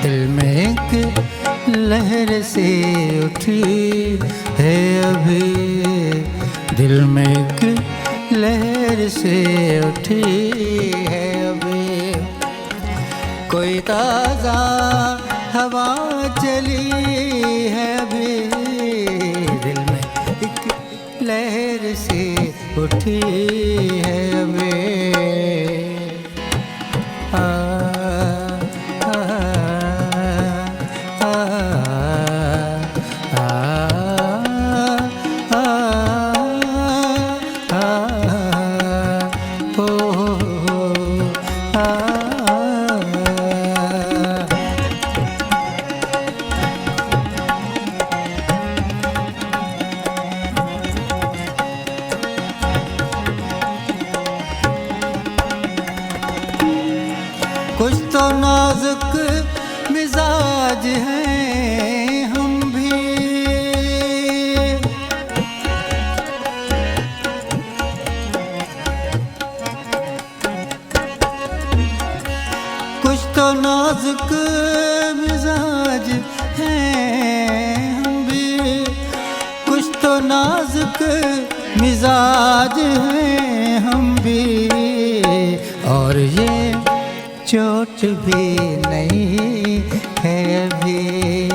दिल में एक लहर से उठी है अभी, दिल में एक लहर से उठी है अभी, कोई ताज़ा हवा चली है अभी, दिल में एक लहर से उठी है अभी। कुछ तो नाजुक मिजाज हैं हम भी, कुछ तो नाजुक मिजाज हैं हम भी, कुछ तो नाजुक मिजाज हैं हम भी, और ये चोट भी नहीं है अभी,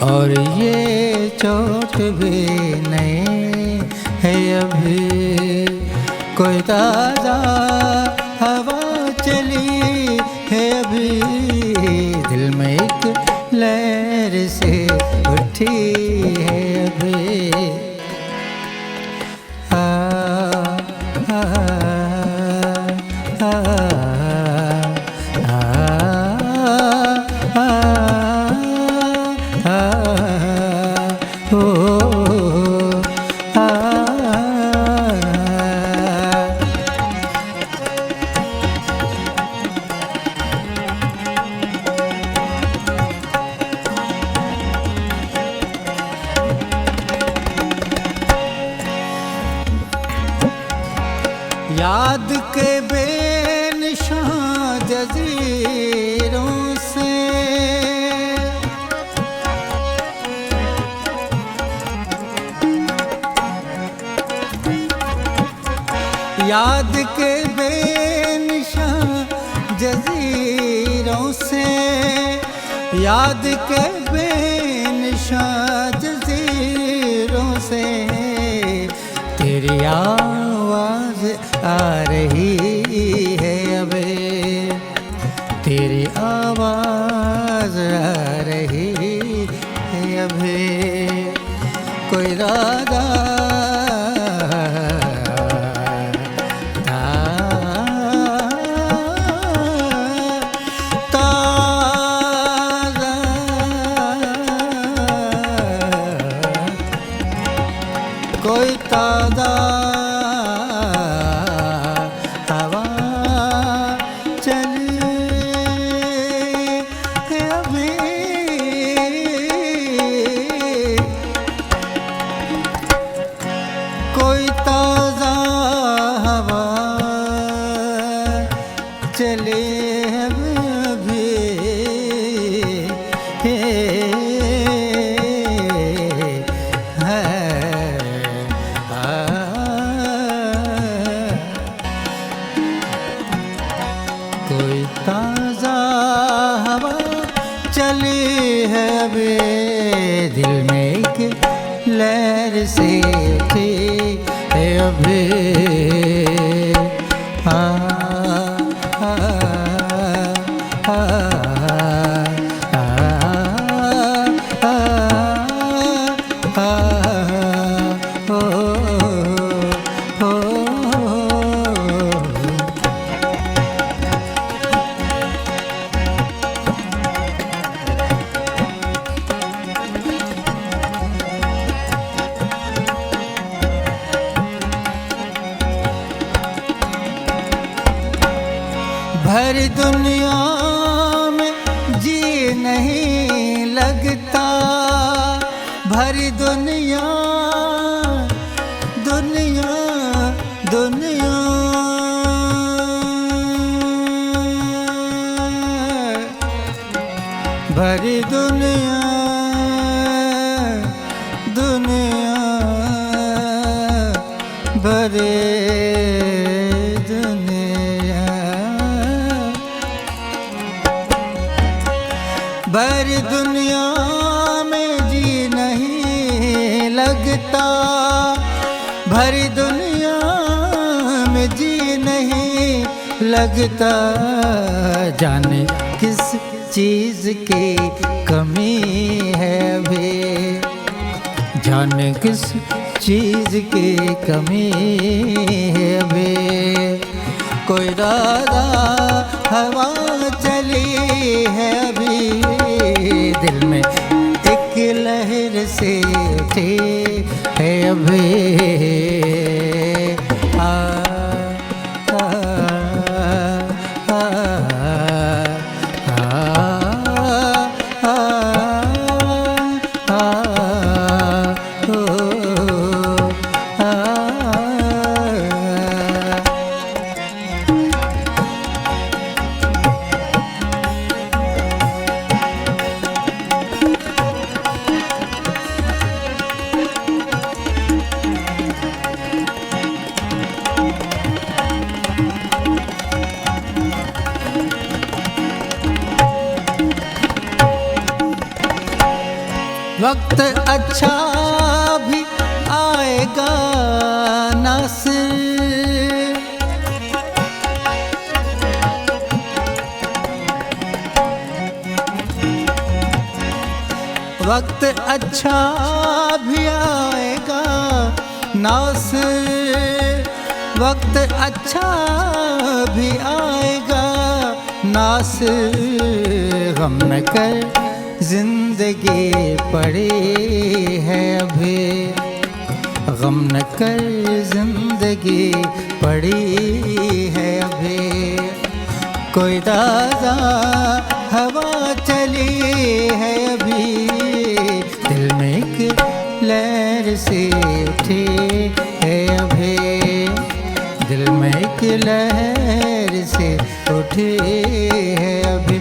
और ये चोट भी नहीं है अभी, कोई ताज़ा हवा चली है अभी, दिल में एक लहर से उठी है अभी। याद के बेनिशान जज़ीरों से, याद के बेनिशान जज़ीरों से, याद के बेनिशान जज़ीरों से, तेरी आवाज़ आ रही है अबे, तेरी आवाज़ आ रही है अबे, कोई राधा कोई ताज़ा हवा चली है अभी, कोई ताज़ा हवा चली है अभी, कोई ताज़ा हवा चली है अभी, दिल में एक लहर से उठी है अभी। भरी दुनिया में जी नहीं लगता, भरी दुनिया दुनिया दुनिया, भरी दुनिया दुनिया, भरे दुनिया, भरी दुनिया में जी नहीं लगता, भरी दुनिया में जी नहीं लगता। जाने किस चीज की कमी है अभी, जाने किस चीज की कमी है अभी। कोई राधा हवा चली है अभी, दिल में एक लहर से उठी है अभी। आ आ आ वक्त अच्छा भी आएगा नासिर, वक्त अच्छा भी आएगा नासिर, वक्त अच्छा भी आएगा नासिर। गम न कर जिंदगी पड़ी है अभी, गम न कर जिंदगी पड़ी है अभी। कोई ताज़ा हवा चली है अभी, दिल में एक लहर सी उठी है अभी, दिल में एक लहर सी उठी है अभी।